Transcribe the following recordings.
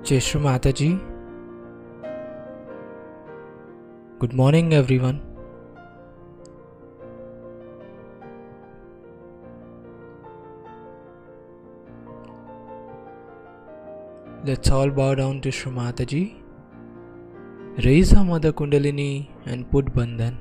Jai Shri Mataji. Good morning, everyone. Let's all bow down to Shri Mataji. Raise our Mother Kundalini and put Bandhan.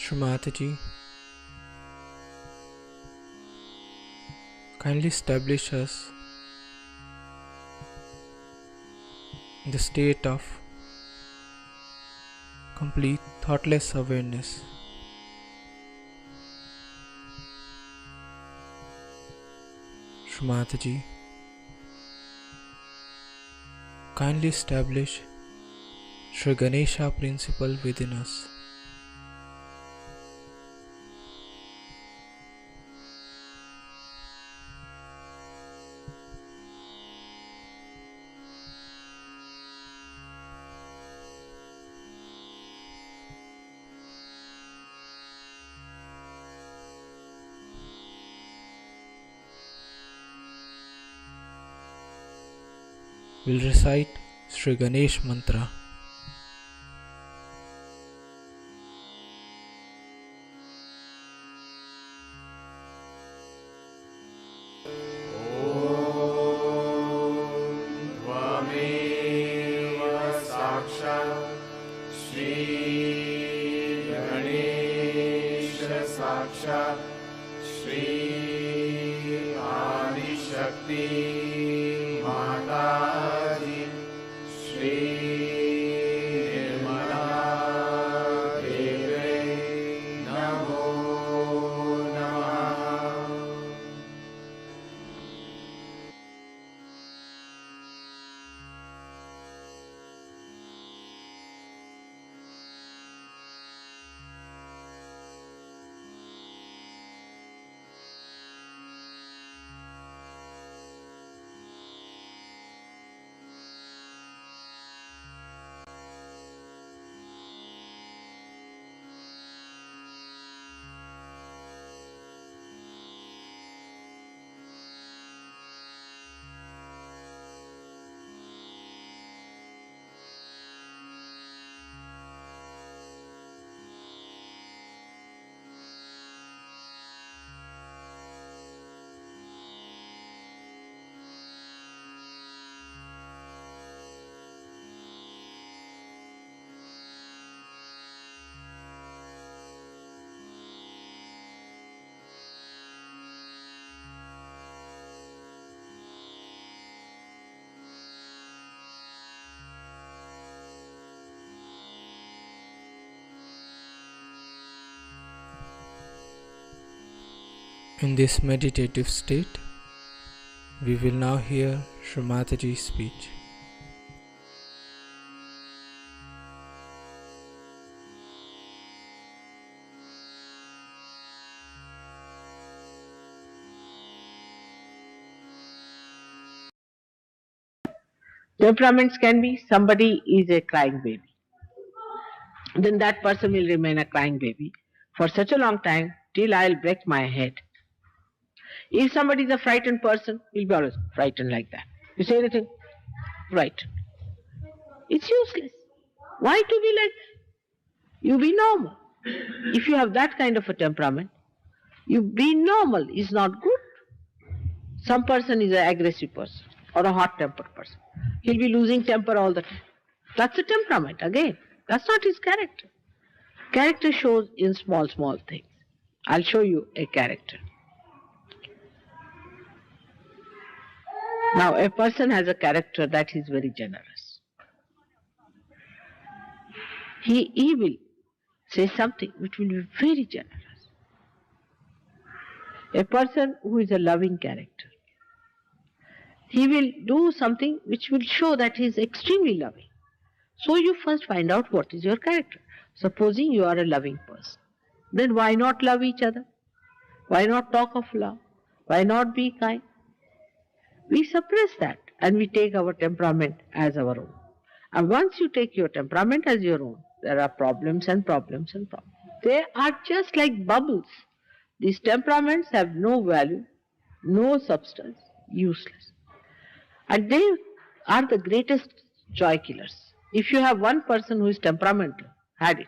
Shri Mataji, kindly establish us in the state of complete thoughtless awareness. Shri Mataji, kindly establish Shri Ganesha principle within us. We'll recite Shri Ganesh Mantra. In this meditative state, we will now hear Shri Mataji's speech. Temperaments can be somebody is a crying baby. Then that person will remain a crying baby for such a long time till I'll break my head. If somebody is a frightened person, he'll be always frightened like that. You say anything? Frightened. It's useless. Why to be like that? You be normal. If you have that kind of a temperament, you be normal is not good. Some person is an aggressive person or a hot-tempered person. He'll be losing temper all the time. That's a temperament again. That's not his character. Character shows in small, small things. I'll show you a character. Now, a person has a character that is very generous. He will say something which will be very generous. A person who is a loving character, he will do something which will show that he is extremely loving. So you first find out what is your character. Supposing you are a loving person, then why not love each other? Why not talk of love? Why not be kind? We suppress that and we take our temperament as our own. And once you take your temperament as your own, there are problems and problems and problems. They are just like bubbles. These temperaments have no value, no substance, useless. And they are the greatest joy killers. If you have one person who is temperamental, had it.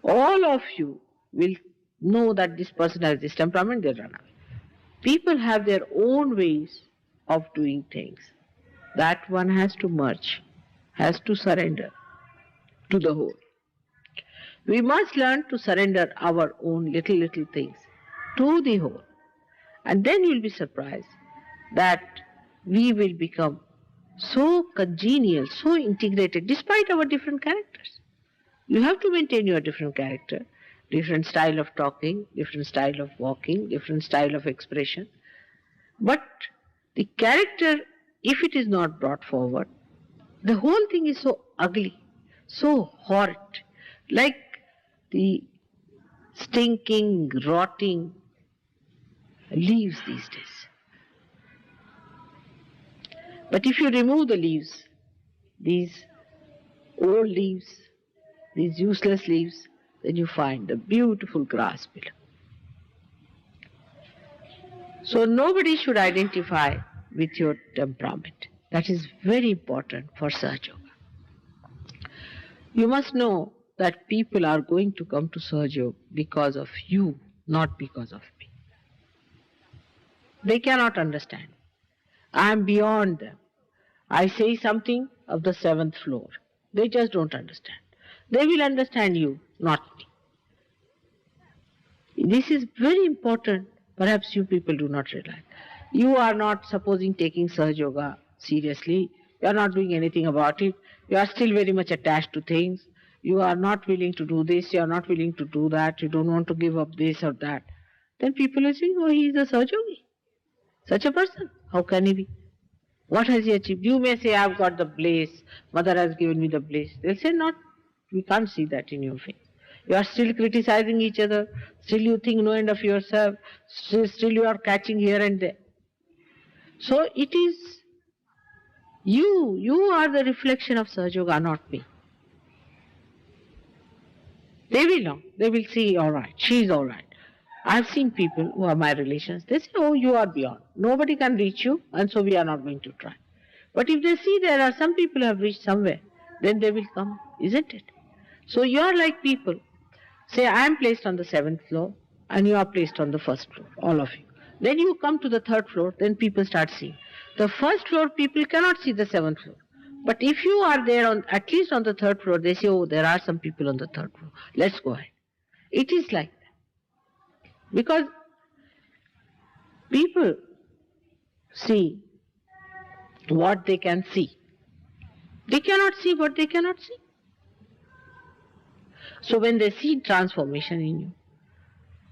All of you will know that this person has this temperament, they run away. People have their own ways of doing things. That one has to merge, has to surrender to the whole. We must learn to surrender our own little things to the whole. And then you'll be surprised that we will become so congenial, so integrated, despite our different characters. You have to maintain your different character, different style of talking, different style of walking, different style of expression. But the character, if it is not brought forward, the whole thing is so ugly, so horrid, like the stinking, rotting leaves these days. But if you remove the leaves, these old leaves, these useless leaves, then you find the beautiful grass below. So nobody should identify with your temperament. That is very important for Sahaja Yoga. You must know that people are going to come to Sahaja Yoga because of you, not because of me. They cannot understand. I am beyond them. I say something of the 7th floor. They just don't understand. They will understand you, not me. This is very important. Perhaps you people do not realize. You are not supposing taking Sahaja Yoga seriously. You are not doing anything about it. You are still very much attached to things. You are not willing to do this. You are not willing to do that. You don't want to give up this or that. Then people will say, oh, he is a Sahaja Yogi. Such a person. How can he be? What has he achieved? You may say, I have got the bliss. Mother has given me the bliss. They'll say, not. We can't see that in your face. You are still criticizing each other. Still you think no end of yourself. Still you are catching here and there. So it is you. You are the reflection of Sahaja Yoga, not me. They will know. They will see, all right, she is all right. I've seen people who are my relations. They say, oh, you are beyond. Nobody can reach you, and so we are not going to try. But if they see there are some people who have reached somewhere, then they will come, isn't it? So you are like people. Say, I am placed on the 7th floor, and you are placed on the 1st floor, all of you. Then you come to the 3rd floor, then people start seeing. The 1st floor people cannot see the 7th floor. But if you are there on at least on the 3rd floor, they say, oh, there are some people on the 3rd floor. Let's go ahead. It is like that. Because people see what they can see. They cannot see what they cannot see. So when they see transformation in you,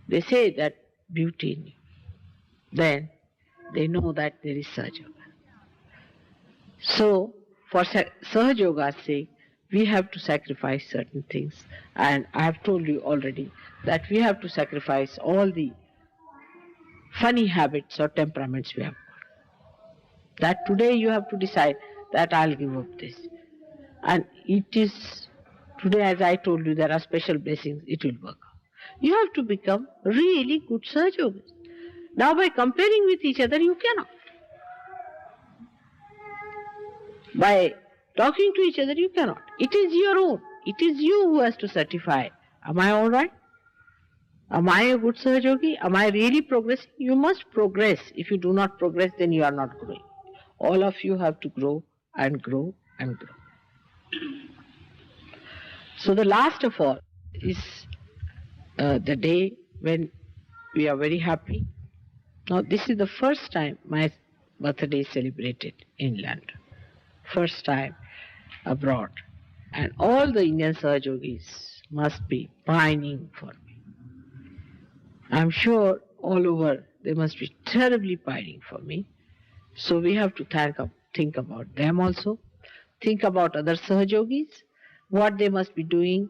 they say that beauty in you, then they know that there is Sahaja Yoga. So, for Sahaja Yoga's sake, we have to sacrifice certain things. And I have told you already that we have to sacrifice all the funny habits or temperaments we have got. That today you have to decide that I'll give up this. And it is, today as I told you, there are special blessings, it will work out. You have to become really good Sahaja Yogis. Now by comparing with each other, you cannot. By talking to each other, you cannot. It is your own. It is you who has to certify. Am I all right? Am I a good Sahaja Yogi? Am I really progressing? You must progress. If you do not progress, then you are not growing. All of you have to grow and grow and grow. So the last of all is the day when we are very happy. Now this is the first time my birthday is celebrated in London. First time abroad. And all the Indian Sahaja Yogis must be pining for me. I'm sure all over they must be terribly pining for me. So we have to think about them also. Think about other Sahaja Yogis, what they must be doing.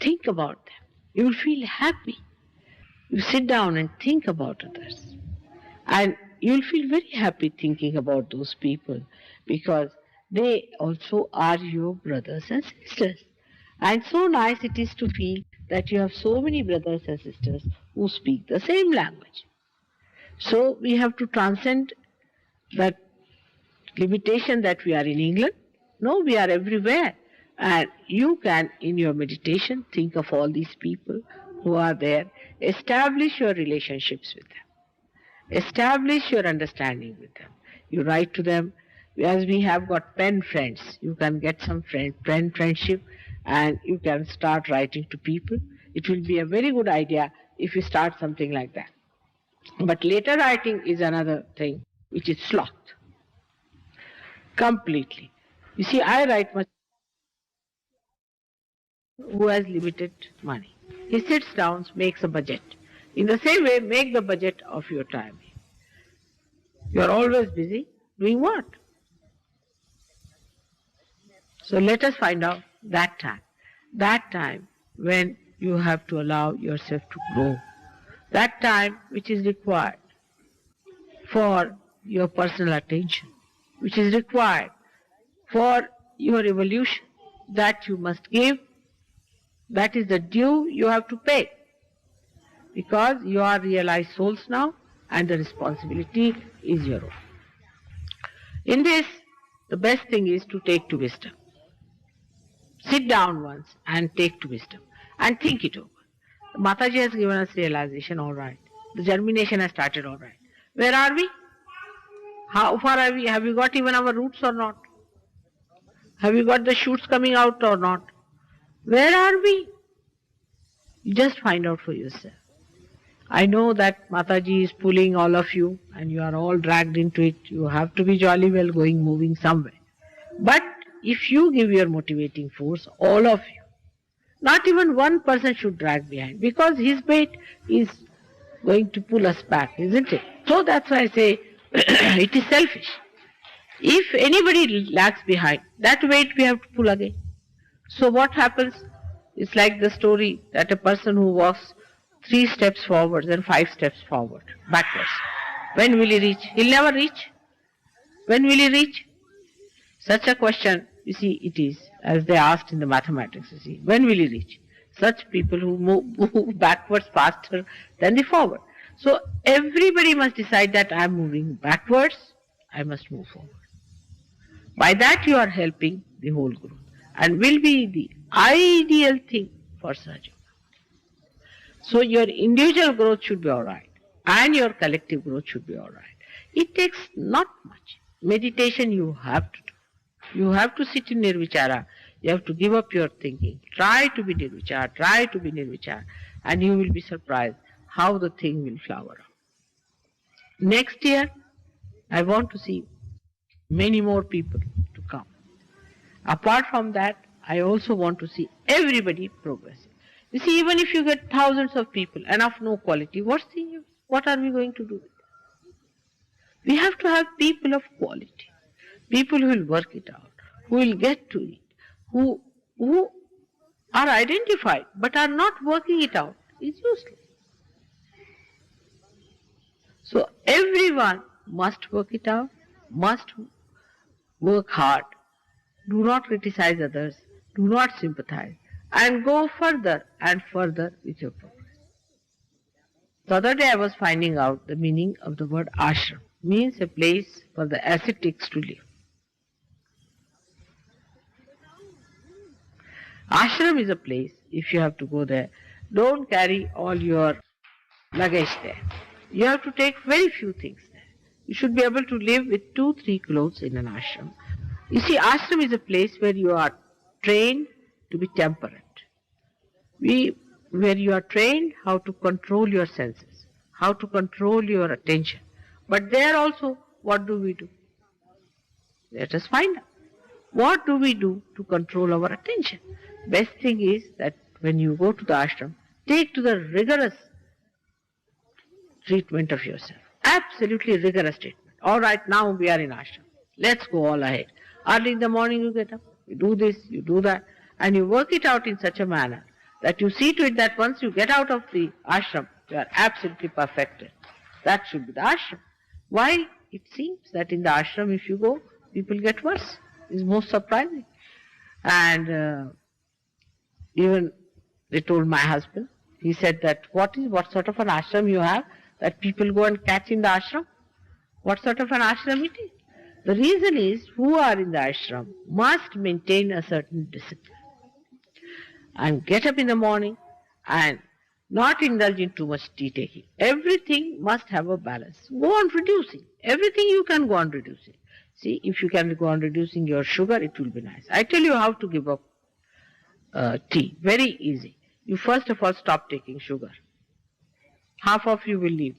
Think about them. You will feel happy. You sit down and think about others. And you will feel very happy thinking about those people because they also are your brothers and sisters. And so nice it is to feel that you have so many brothers and sisters who speak the same language. So we have to transcend that limitation that we are in England. No, we are everywhere. And you can, in your meditation, think of all these people who are there. Establish your relationships with them. Establish your understanding with them. You write to them. As we have got pen friends, you can get some pen friendship and you can start writing to people. It will be a very good idea if you start something like that. But letter writing is another thing which is sloth. Completely. You see, I write much who has limited money. He sits down, makes a budget. In the same way, make the budget of your time. You are always busy doing what? So let us find out that time when you have to allow yourself to grow, that time which is required for your personal attention, which is required for your evolution, that you must give, that is the due you have to pay, because you are realized souls now and the responsibility is your own. In this, the best thing is to take to wisdom. Sit down once and take to wisdom and think it over. Mataji has given us realization, all right. The germination has started, all right. Where are we? How far are we? Have we got even our roots or not? Have you got the shoots coming out or not? Where are we? You just find out for yourself. I know that Mataji is pulling all of you and you are all dragged into it. You have to be jolly well going, moving somewhere. But if you give your motivating force, all of you, not even one person should drag behind, because his weight is going to pull us back, isn't it? So that's why I say it is selfish. If anybody lags behind, that weight we have to pull again. So what happens? It's like the story that a person who walks 3 steps forwards and 5 steps backwards. When will he reach? He'll never reach. When will he reach? Such a question, you see, it is, as they asked in the mathematics, you see, when will he reach? Such people who move backwards faster than the forward. So everybody must decide that I am moving backwards, I must move forward. By that you are helping the whole group and will be the ideal thing for Sahaja Yoga. So your individual growth should be alright and your collective growth should be alright. It takes not much. Meditation you have to do. You have to sit in Nirvichara. You have to give up your thinking. Try to be Nirvichara, and you will be surprised how the thing will flower out. Next year, I want to see many more people to come. Apart from that, I also want to see everybody progressing. You see, even if you get thousands of people and of no quality, what are we going to do with it? We have to have people of quality, people who will work it out, who will get to it, who are identified but are not working it out is useless. So everyone must work it out, must work hard, do not criticize others, do not sympathize, and go further and further with your progress. The other day I was finding out the meaning of the word ashram. Means a place for the ascetics to live. Ashram is a place, if you have to go there, don't carry all your luggage there. You have to take very few things there. You should be able to live with 2-3 clothes in an ashram. You see, ashram is a place where you are trained to be temperate. Where you are trained how to control your senses, how to control your attention. But there also, what do we do? Let us find out. What do we do to control our attention? Best thing is that when you go to the ashram, take to the rigorous treatment of yourself. Absolutely rigorous treatment. All right, now we are in ashram. Let's go all ahead. Early in the morning you get up, you do this, you do that, and you work it out in such a manner that you see to it that once you get out of the ashram, you are absolutely perfected. That should be the ashram. Why? It seems that in the ashram, if you go, people get worse. It's most surprising. And even they told my husband, he said that what sort of an ashram you have that people go and catch in the ashram? What sort of an ashram it is? The reason is who are in the ashram must maintain a certain discipline and get up in the morning and not indulge in too much tea taking. Everything must have a balance. Go on reducing. Everything you can go on reducing. See, if you can go on reducing your sugar, it will be nice. I tell you how to give up tea. Very easy. You first of all stop taking sugar. Half of you will leave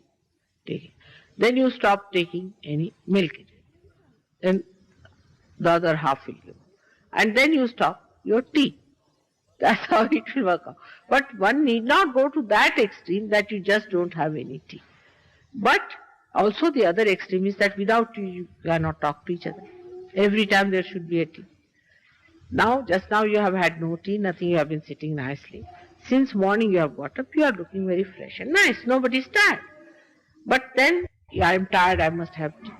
taking. Then you stop taking any milk in it. Then the other half will give. And then you stop your tea. That's how it will work out. But one need not go to that extreme that you just don't have any tea. But also the other extreme is that without tea you cannot talk to each other. Every time there should be a tea. Now, just now you have had no tea, nothing, you have been sitting nicely. Since morning you have got up, you are looking very fresh and nice. Nobody is tired. But then, I am tired, I must have tea.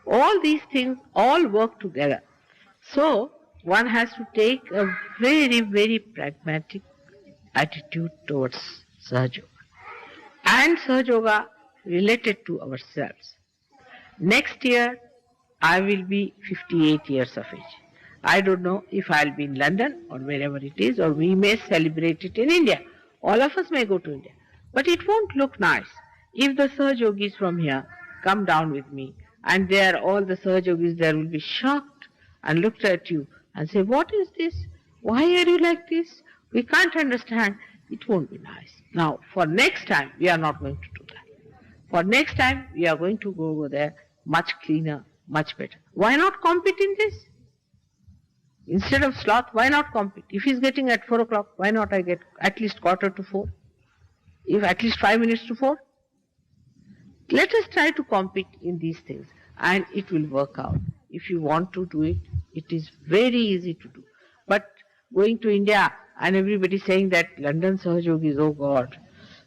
All these things all work together. So, one has to take a very, very pragmatic attitude towards Sahaja Yoga. And Sahaja Yoga related to ourselves. Next year, I will be 58 years of age. I don't know if I'll be in London or wherever it is, or we may celebrate it in India. All of us may go to India. But it won't look nice if the Sahaja Yogis from here come down with me and there all the Sahaja Yogis there will be shocked and looked at you and say, what is this? Why are you like this? We can't understand. It won't be nice. Now, for next time, we are not going to do that. For next time, we are going to go over there much cleaner, much better. Why not compete in this? Instead of sloth, why not compete? If he's getting at 4 o'clock, why not I get at least 3:45? If at least 5 minutes to 4? Let us try to compete in these things and it will work out. If you want to do it, it is very easy to do. But going to India and everybody saying that London Sahaja Yogis, oh God,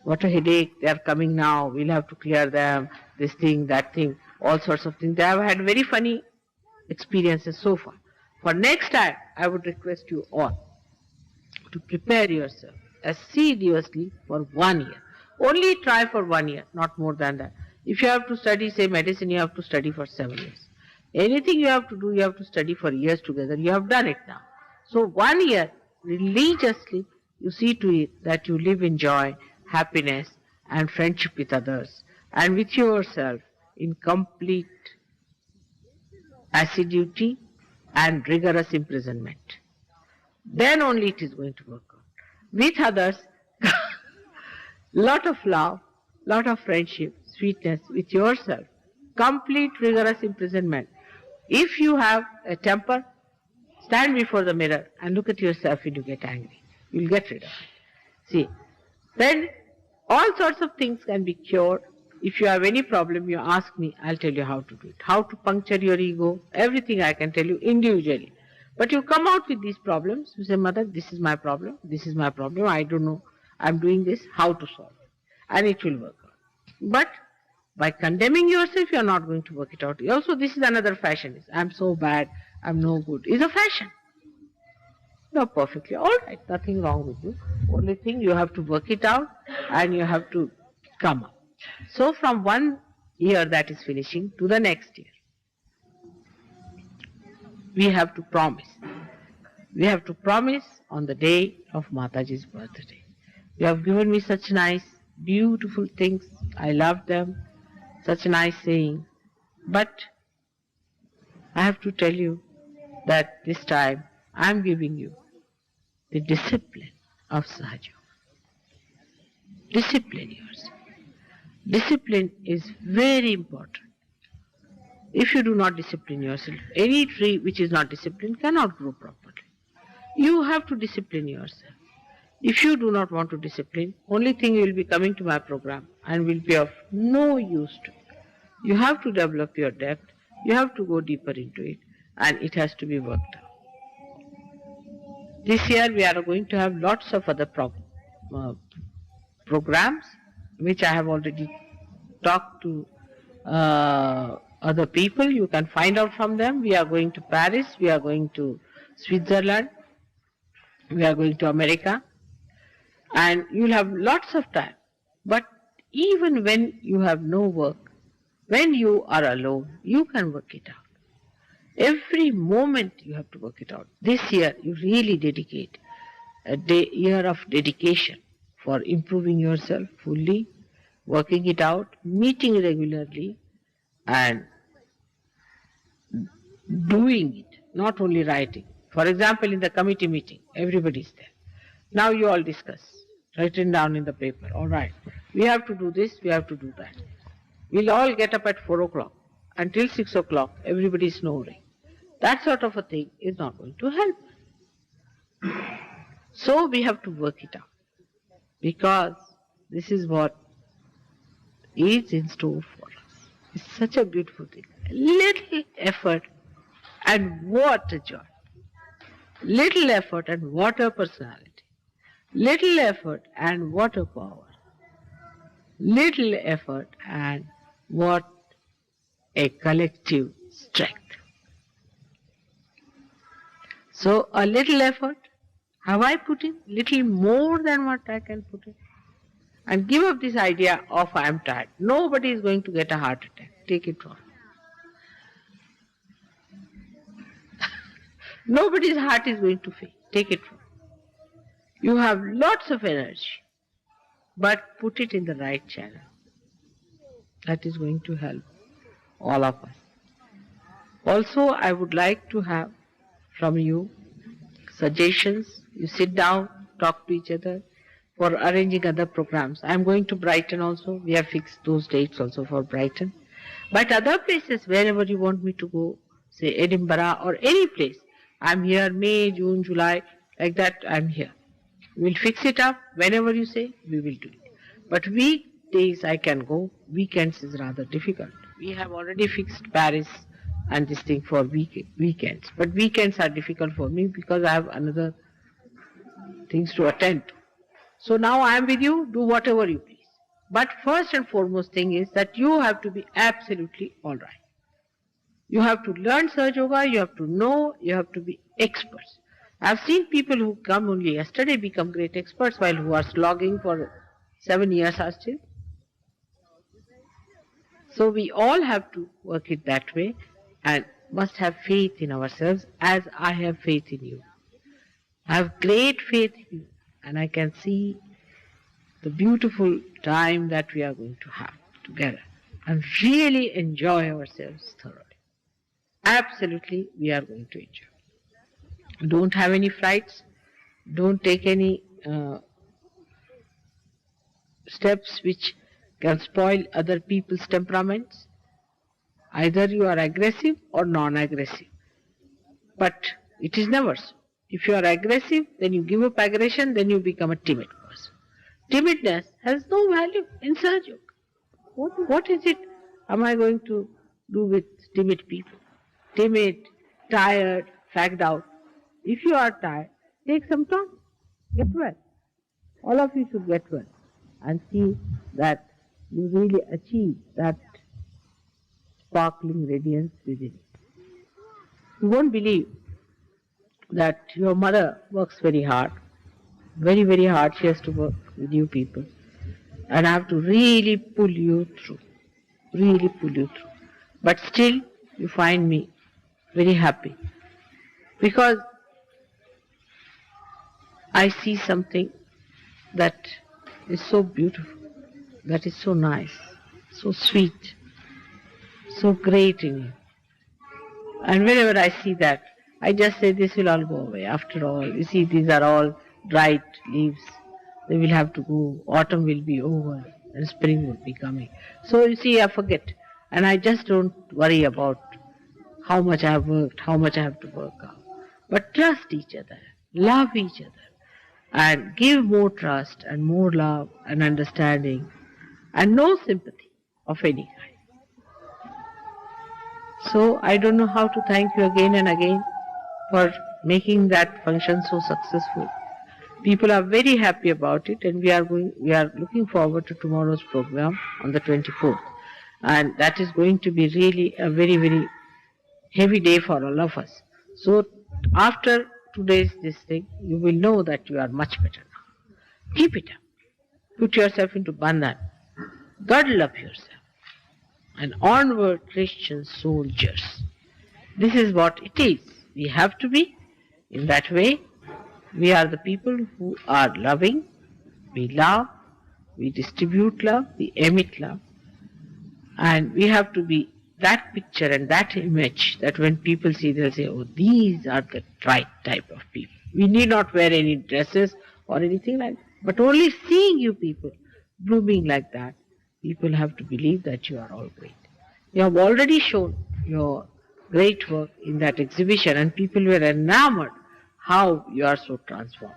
what a headache, they are coming now, we'll have to clear them, this thing, that thing, all sorts of things. They have had very funny experiences so far. For next time, I would request you all to prepare yourself assiduously for 1 year. Only try for 1 year, not more than that. If you have to study, say medicine, you have to study for 7 years. Anything you have to do, you have to study for years together. You have done it now. So 1 year, religiously, you see to it that you live in joy, happiness and friendship with others and with yourself in complete assiduity and rigorous imprisonment. Then only it is going to work out. With others, lot of love, lot of friendship, sweetness. With yourself, complete rigorous imprisonment. If you have a temper, stand before the mirror and look at yourself when you get angry. You'll get rid of it. See, then all sorts of things can be cured. If you have any problem, you ask me, I'll tell you how to do it. How to puncture your ego, everything I can tell you individually. But you come out with these problems, you say, Mother, this is my problem, I don't know, I'm doing this, how to solve it? And it will work out. But by condemning yourself, you are not going to work it out. Also, this is another fashion. I'm so bad, I'm no good. It's a fashion. You're perfectly all right, nothing wrong with you. Only thing, you have to work it out and you have to come up. So from one year that is finishing to the next year, we have to promise. We have to promise on the day of Mataji's birthday. You have given me such nice, beautiful things. I love them. Such nice saying. But I have to tell you that this time I am giving you the discipline of Sahaja. Discipline yourself. Discipline is very important. If you do not discipline yourself, any tree which is not disciplined cannot grow properly. You have to discipline yourself. If you do not want to discipline, only thing you will be coming to my program and will be of no use to you. You have to develop your depth, you have to go deeper into it, and it has to be worked out. This year we are going to have lots of other programs, which I have already talked to other people. You can find out from them. We are going to Paris, we are going to Switzerland, we are going to America, and you will have lots of time. But even when you have no work, when you are alone, you can work it out. Every moment you have to work it out. This year you really dedicate a year of dedication for improving yourself fully, working it out, meeting regularly, and doing it, not only writing. For example, in the committee meeting, everybody is there. Now you all discuss, written down in the paper. All right, we have to do this, we have to do that. We'll all get up at 4 o'clock. Until 6 o'clock, everybody is snoring. That sort of a thing is not going to help. So we have to work it out. Because this is what is in store for us. It's such a beautiful thing. Little effort and what a joy. Little effort and what a personality. Little effort and what a power. Little effort and what a collective strength. So a little effort, have I put in little more than what I can put in? And give up this idea of I am tired. Nobody is going to get a heart attack. Take it from me. Nobody's heart is going to fail. Take it from me. You have lots of energy, but put it in the right channel. That is going to help all of us. Also, I would like to have from you suggestions. You sit down, talk to each other for arranging other programs. I am going to Brighton also. We have fixed those dates also for Brighton. But other places, wherever you want me to go, say Edinburgh or any place, I am here, May, June, July, like that I am here. We will fix it up. Whenever you say, we will do it. But weekdays I can go, weekends is rather difficult. We have already fixed Paris and this thing for weekends. But weekends are difficult for me because I have another things to attend to. So now I am with you, do whatever you please. But first and foremost thing is that you have to be absolutely all right. You have to learn Sahaja Yoga, you have to know, you have to be experts. I have seen people who come only yesterday become great experts while who are slogging for 7 years are still. So we all have to work it that way and must have faith in ourselves as I have faith in you. I have great faith in you and I can see the beautiful time that we are going to have together and really enjoy ourselves thoroughly. Absolutely, we are going to enjoy. Don't have any frights. Don't take any steps which can spoil other people's temperaments. Either you are aggressive or non-aggressive. But it is never so. If you are aggressive, then you give up aggression, then you become a timid person. Timidness has no value in Sahaja. What is it am I going to do with timid people? Timid, tired, fagged out. If you are tired, take some time. Get well. All of you should get well and see that you really achieve that sparkling radiance within. You won't believe that your mother works very hard, very, very hard. She has to work with you people. And I have to really pull you through, really pull you through. But still, you find me very happy because I see something that is so beautiful, that is so nice, so sweet, so great in you. And whenever I see that, I just say this will all go away. After all, you see, these are all dried leaves. They will have to go. Autumn will be over and spring will be coming. So you see, I forget. And I just don't worry about how much I have worked, how much I have to work out. But trust each other, love each other, and give more trust and more love and understanding and no sympathy of any kind. So I don't know how to thank you again and again for making that function so successful. People are very happy about it, and we are looking forward to tomorrow's program on the 24th. And that is going to be really a very, very heavy day for all of us. So after today's this thing, you will know that you are much better now. Keep it up. Put yourself into bandhan. Girdle up yourself. And onward, Christian soldiers. This is what it is. We have to be in that way. We are the people who are loving. We love. We distribute love. We emit love. And we have to be that picture and that image that when people see, they'll say, oh, these are the right type of people. We need not wear any dresses or anything like that. But only seeing you people blooming like that, people have to believe that you are all great. You have already shown your great work in that exhibition, and people were enamored how you are so transformed.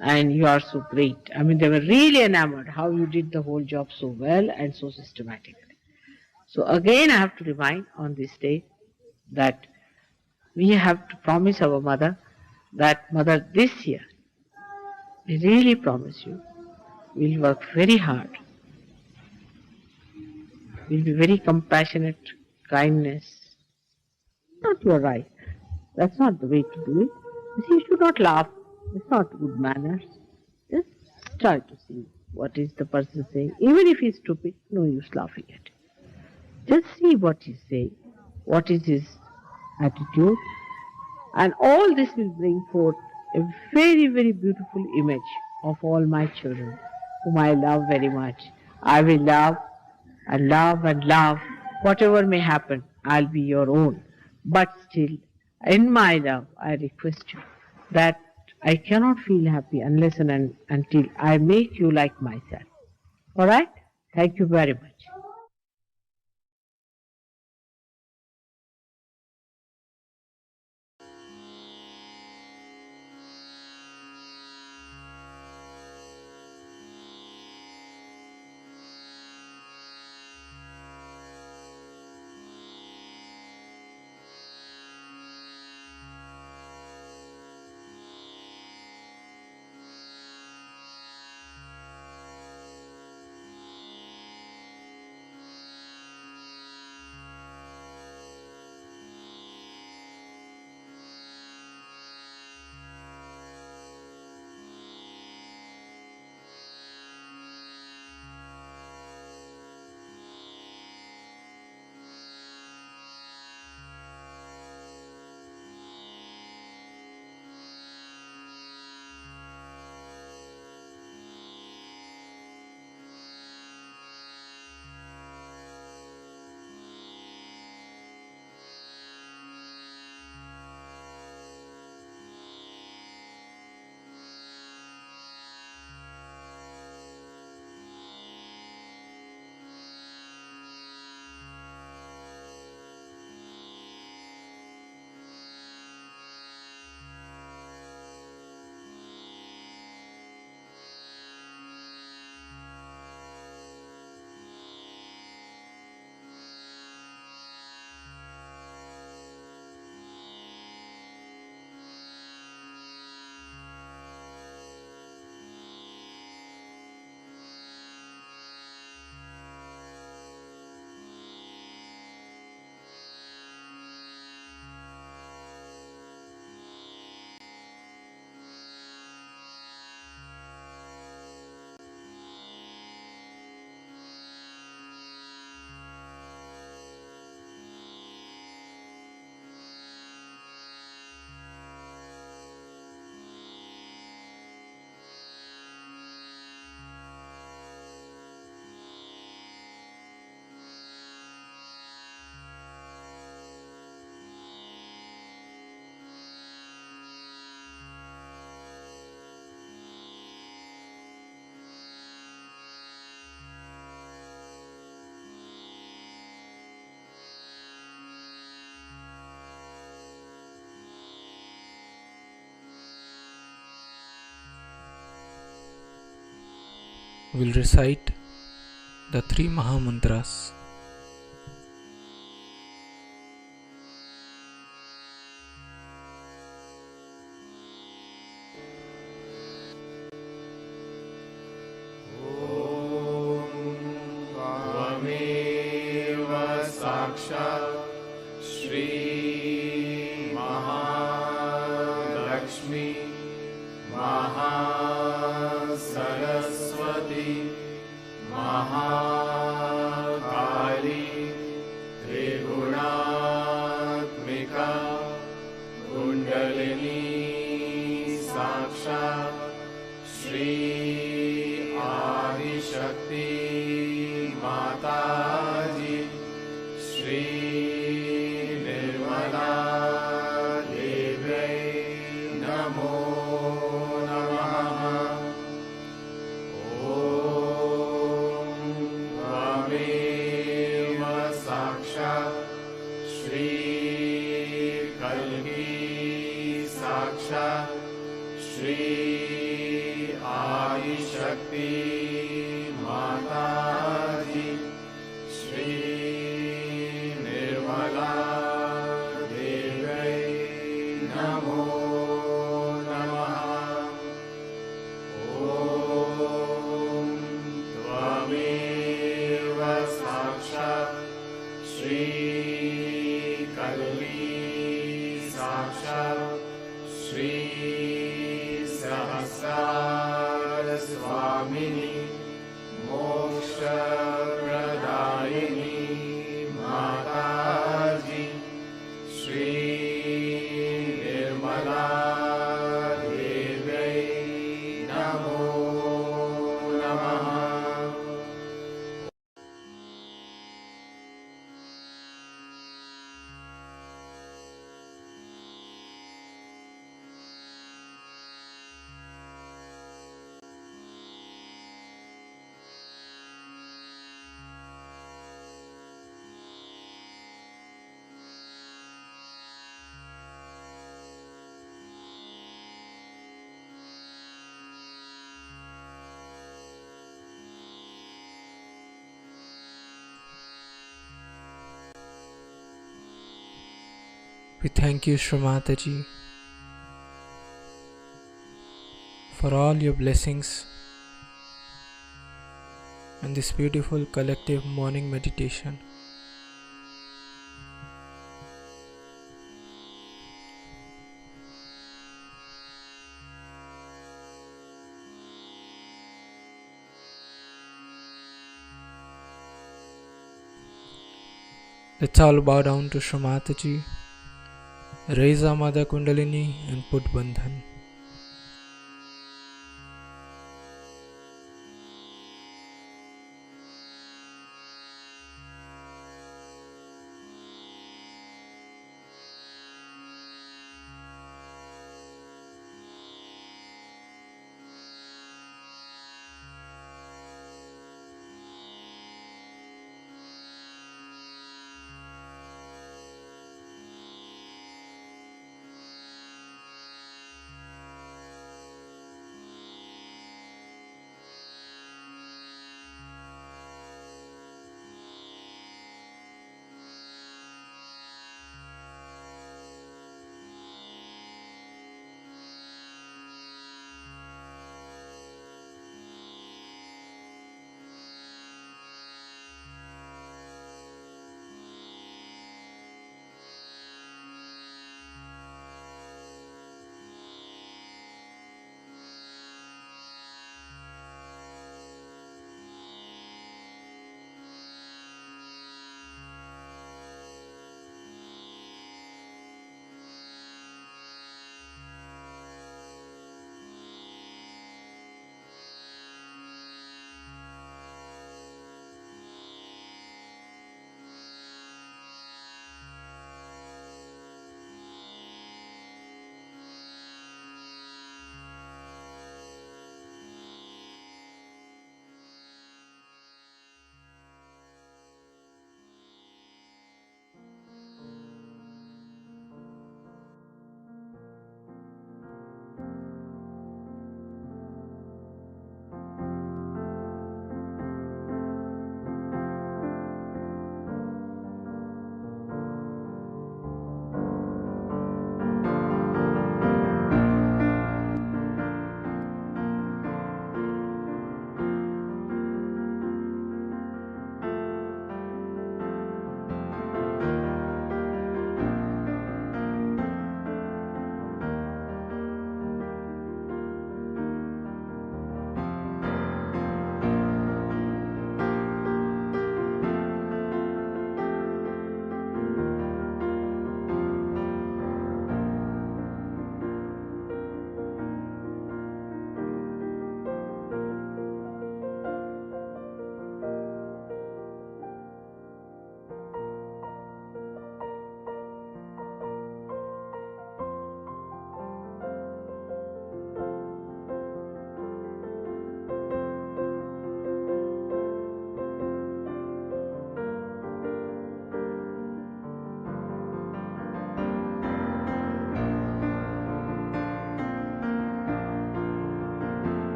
And you are so great. I mean, they were really enamored how you did the whole job so well and so systematically. So again, I have to remind on this day that we have to promise our mother that, mother, this year, we really promise you, we'll work very hard. We'll be very compassionate, kindness. Not your right. That's not the way to do it. You see, you should not laugh. It's not good manners. Just try to see what is the person saying. Even if he's stupid, no use laughing at it. Just see what he's saying, what is his attitude, and all this will bring forth a very, very beautiful image of all my children, whom I love very much. I will love and love and love. Whatever may happen, I'll be your own. But still, in my love, I request you that I cannot feel happy unless and until I make you like myself. All right? Thank you very much. will recite the 3 Mahamantras. Shri Mahalakshmi Mahasaraswati Mahakali Triguణatmika Kundalini Sakshat Shri Adishakti Mataji Shri Nirmala Devai Namo Namaha. Om Tvameva Sakshat Shri Kalki Sakshat Shri Adi Shakti Mataji Shri Nirmala Devai Namo Namaha. Om Tvameva Sakshat Shri Kalki Sakshat Shri Sahasrara Swamini Moksha Pradayini Mataji Shri Nirmala Devai Namo Namaha. We thank you, Shri Mataji, for all your blessings and this beautiful collective morning meditation. Let's all bow down to Shri Mataji, raise our Mother Kundalini and put Bandhan.